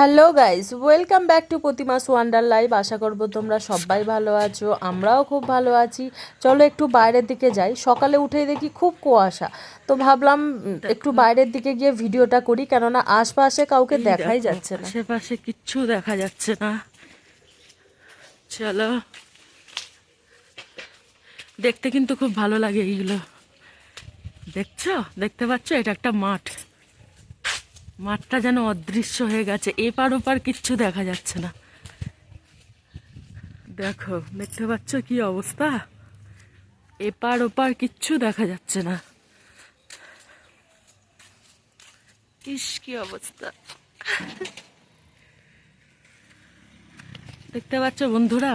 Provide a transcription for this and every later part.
Hello guys, welcome back to প্রতিমাস wonder live. আশা করবো তোমরা সবাই ভালো আছো, আমরাও খুব ভালো আছি। চলো একটু বাইরের দিকে যাই। সকালে উঠেই দেখি খুব কুয়াশা, তো ভাবলাম একটু বাইরের দিকে গিয়ে ভিডিওটা করি, কেননা আশপাশে কাউকে দেখাই যাচ্ছে না। আশেপাশে কিচ্ছু দেখা যাচ্ছে না। চলো, দেখতে কিন্তু খুব ভালো লাগে এইগুলো। দেখতে পাচ্ছ, এটা একটা মাঠ। মাঠটা যেন অদৃশ্য হয়ে গেছে, এপার ওপার কিচ্ছু দেখা যাচ্ছে না। দেখো, দেখতে পাচ্ছ কি অবস্থা? এপার ওপার কিচ্ছু দেখা যাচ্ছে না। ইস, কি অবস্থা! দেখতে পাচ্ছ বন্ধুরা,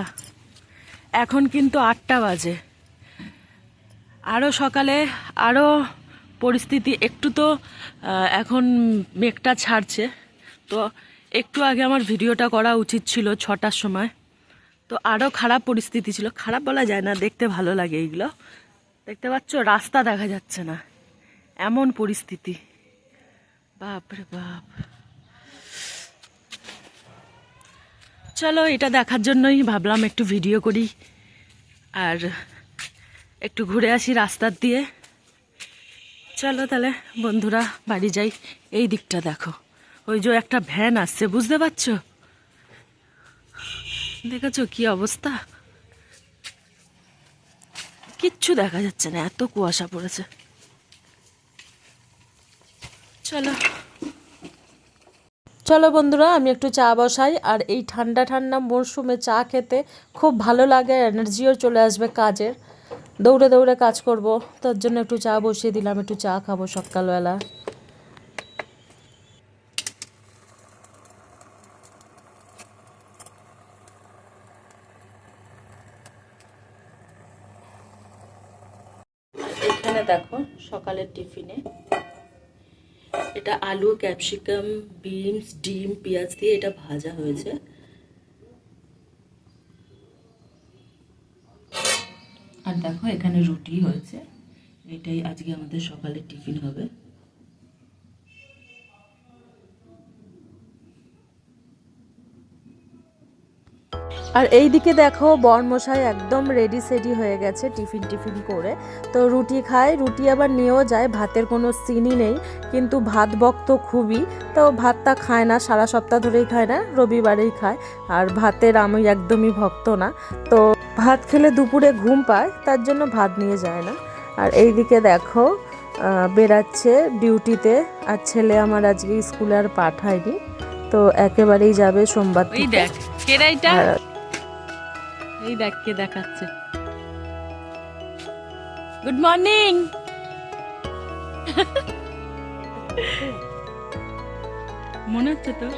এখন কিন্তু 8টা বাজে। আরও সকালে আরও পরিস্থিতি একটু তো এখন মেঘটা ছাড়ছে, তো একটু আগে আমার ভিডিওটা করা উচিত ছিল 6টার সময়। তো আরও খারাপ পরিস্থিতি ছিল, খারাপ বলা যায় না, দেখতে ভালো লাগে এইগুলো। দেখতে পাচ্ছ, রাস্তা দেখা যাচ্ছে না, এমন পরিস্থিতি। বাপ রে বাপ! চলো, এটা দেখার জন্যই ভাবলাম একটু ভিডিও করি আর একটু ঘুরে আসি রাস্তার দিয়ে। চলো তাহলে বন্ধুরা, বাড়ি যাই। এই দিকটা দেখো, ওই যে একটা ভ্যান আসছে, বুঝতে পারছো? দেখেছো কি অবস্থা? কিচ্ছু দেখা যাচ্ছে না, এত কুয়াশা পড়েছে। চলো চলো বন্ধুরা, আমি একটু চা বসাই। আর এই ঠান্ডা ঠান্ডা মরশুমে চা খেতে খুব ভালো লাগে, এনার্জিও চলে আসবে কাজের। দৌড়ে দৌড়ে কাজ করব, তার জন্য একটু চা বসিয়ে দিলাম, একটু চা খাবো সকালবেলা। এখানে দেখো, সকালের টিফিনে এটা আলু, ক্যাপসিকাম, বিনস, ডিম, পেঁয়াজ দিয়ে এটা ভাজা হয়েছে। আর দেখো, এখানে রুটি হয়েছে। এটাই আজকে আমাদের সকালের টিফিন হবে। আর এই দিকে দেখো, বরমশাই একদম রেডি সেডি হয়ে গেছে টিফিন করে। তো রুটি খায়, রুটি আবার নিয়েও যায়, ভাতের কোনো সিনই নেই, কিন্তু ভাত ভক্ত খুবই। তো ভাতটা খায় না, সারা সপ্তাহ ধরেই খায় না, রবিবারেই খায়। আর ভাতের আমি একদমই ভক্ত না, তো ভাত খেলে দুপুরে ঘুম পায়, তার জন্য ভাত নিয়ে যায় না। আর এই দিকে দেখো, বেরাচ্ছে ডিউটিতে। আর ছেলে আমার আজকে স্কুলে আর পাঠায়নি, তো একেবারেই যাবে সোমবার থেকে। দেখ কেরাইটা, এই দেখ কে দেখাচ্ছে। Good morning. মনে হচ্ছে তো?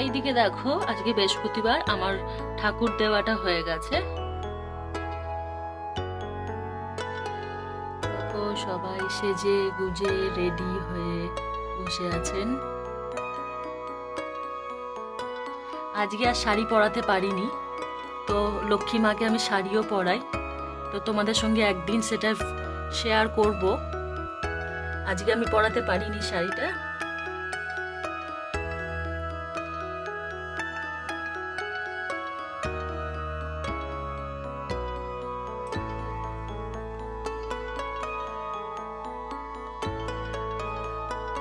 এইদিকে দেখো, আজকে বৃহস্পতিবার, আমার ঠাকুর দেওয়াটা হয়ে গেছে। দেখো, সবাই সেজে গুজে রেডি হয়ে বসে আছেন। আজকে আর শাড়ি পরাতে পারিনি, তো লক্ষ্মী মাকে আমি শাড়িও পরাই, তো তোমাদের সঙ্গে একদিন সেটা শেয়ার করব। আজকে আমি পরাতে পারিনি শাড়িটা।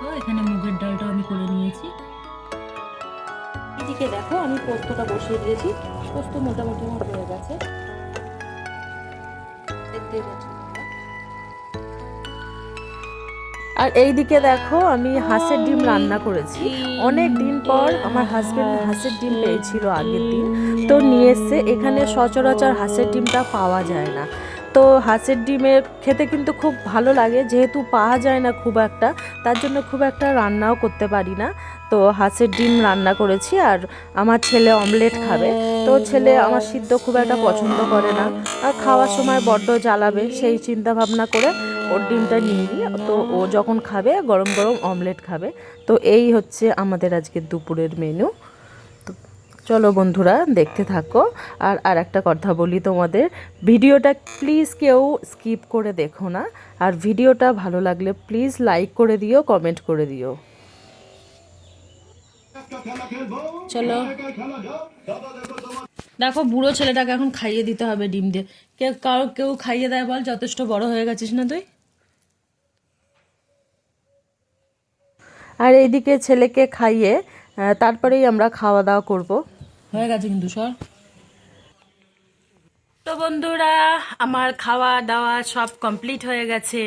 তো এখানে মুগের ডালটা আমি করে নিয়েছি। এদিকে দেখো, আমি পোস্তটা বসিয়ে দিয়েছি। পোস্ত মোটামুটি আমার হয়ে গেছে, দেখতেই পাচ্ছ তোমরা। আর এই দিকে দেখো, আমি হাঁসের ডিম রান্না করেছি। অনেক দিন পর আমার হাজবেন্ড হাঁসের ডিম পেয়েছিল আগের দিন, তো নিয়ে এসছে। এখানে সচরাচর হাঁসের ডিমটা পাওয়া যায় না, তো হাঁসের ডিমের খেতে কিন্তু খুব ভালো লাগে, যেহেতু পাওয়া যায় না খুব একটা, তার জন্য খুব একটা রান্নাও করতে পারি না। তো হাঁসের ডিম রান্না করেছি। আর আমার ছেলে অমলেট খাবে, তো ছেলে আমার সিদ্ধ খুব একটা পছন্দ করে না, আর খাওয়ার সময় বড্ড জ্বালাবে, সেই চিন্তা ভাবনা করে ওর ডিমটা নিয়ে নিই। তো ও যখন খাবে গরম গরম অমলেট খাবে। তো এই হচ্ছে আমাদের আজকে দুপুরের মেনু। তো চলো বন্ধুরা দেখতে থাকো। আর একটা কথা বলি তোমাদের, ভিডিওটা প্লিজ কেউ স্কিপ করে দেখো না, আর ভিডিওটা ভালো লাগলে প্লিজ লাইক করে দিও, কমেন্ট করে দিও। চলো দেখো, বুড়ো ছেলেটাকে এখন খাইয়ে দিতে হবে ডিম দিয়ে। কেউ খাইয়ে দেয় বল, যথেষ্ট বড় হয়ে গেছিস না তুই। আর এইদিকে ছেলেকে খাইয়ে তারপরেই আমরা খাওয়া দাওয়া করব। হয়ে গেছে কিন্তু সর। তো বন্ধুরা, আমার খাওয়া দাওয়া সব কমপ্লিট হয়ে গেছে।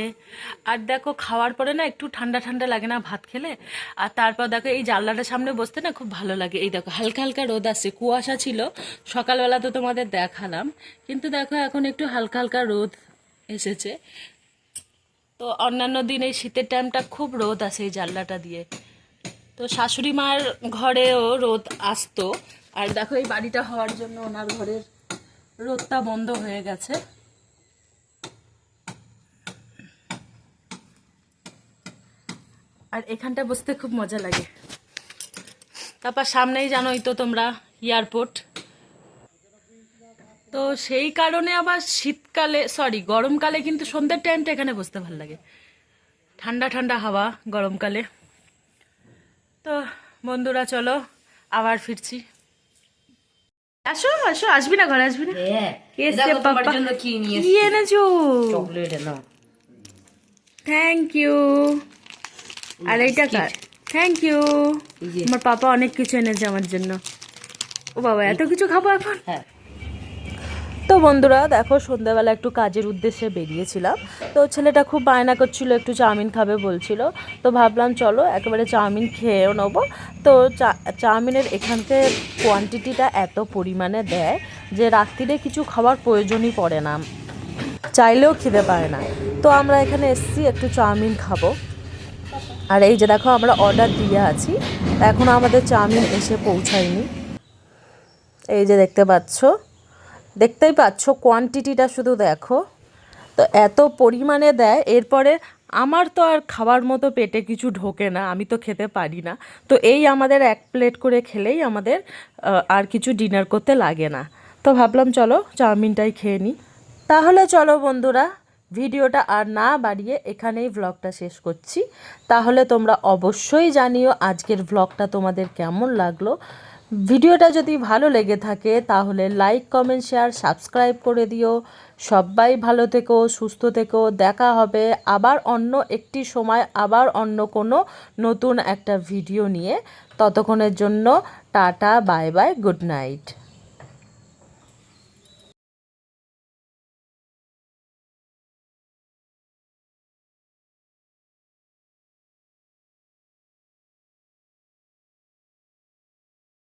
আর দেখো, খাওয়ার পরে না একটু ঠান্ডা ঠান্ডা লাগে না ভাত খেলে। আর তারপর দেখো, এই জানলাটার সামনে বসতে না খুব ভালো লাগে। এই দেখো, হালকা হালকা রোদ আসছে, কুয়াশা ছিল সকালবেলা তো তোমাদের দেখালাম, কিন্তু দেখো এখন একটু হালকা হালকা রোদ এসেছে। তো অন্যান্য দিন এই শীতের টাইমটা খুব রোদ আসে এই জানলাটা দিয়ে। তো শাশুড়ি মার ঘরেও রোদ আসতো, আর দেখো এই বাড়িটা হওয়ার জন্য ওনার ঘরের রোদটা বন্ধ হয়ে গেছে। আর এখানটা বসতে খুব মজা লাগে। তারপর সামনেই জানোই তো তোমরা এয়ারপোর্ট, তো সেই কারণে আবার শীতকালে গরমকালে কিন্তু সন্ধ্যের টাইমটা এখানে বসতে ভালো লাগে, ঠান্ডা ঠান্ডা হাওয়া গরমকালে। তো বন্ধুরা চলো আবার ফিরছি। আসো আসো, আসবি না ঘরে, আসবি না। কি এনেছো? চকলেট এলাম। Thank you. আর এইটা কার? Thank you. আমার পাপা অনেক কিছু এনেছে আমার জন্য। ও বাবা, এত কিছু খাবো এখন? হ্যাঁ। তো বন্ধুরা দেখো, সন্ধ্যাবেলা একটু কাজের উদ্দেশ্যে বেরিয়েছিলাম। তো ছেলেটা খুব বায়না করছিল, একটু চাউমিন খাবে বলছিল। তো ভাবলাম চলো একেবারে চাউমিন খেয়েও নেবো। তো চাউমিনের এখানকার কোয়ান্টিটিটা এত পরিমাণে দেয় যে রাত্রিরে কিছু খাওয়ার প্রয়োজনই পড়ে না, চাইলেও খেতে পারে না। তো আমরা এখানে এসেছি একটু চাউমিন খাবো। আর এই যে দেখো, আমরা অর্ডার দিয়ে আছি, এখনও আমাদের চাউমিন এসে পৌঁছায়নি। এই যে দেখতেই পাচ্ছ কোয়ান্টিটিটা শুধু দেখো। তো এত পরিমাণে দেয়, এরপরে আমার তো আর খাওয়ার মতো পেটে কিছু ঢোকে না, আমি তো খেতে পারি না। তো এই আমাদের এক প্লেট করে খেলেই আমাদের আর কিছু ডিনার করতে লাগে না। তো ভাবলাম চলো চাউমিনটাই খেয়ে নিই। তাহলে চলো বন্ধুরা, ভিডিওটা আর না বাড়িয়ে এখানেই ভ্লগটা শেষ করছি। তাহলে তোমরা অবশ্যই জানিও আজকের ভ্লগটা তোমাদের কেমন লাগলো। ভিডিওটা যদি ভালো লেগে থাকে তাহলে লাইক, কমেন্ট, শেয়ার, সাবস্ক্রাইব করে দিও। সবাই ভালো থেকো, সুস্থ থেকো। দেখা হবে আবার অন্য একটি সময়, আবার অন্য কোনো নতুন একটা ভিডিও নিয়ে। ততক্ষণের জন্য tata, bye bye, good night.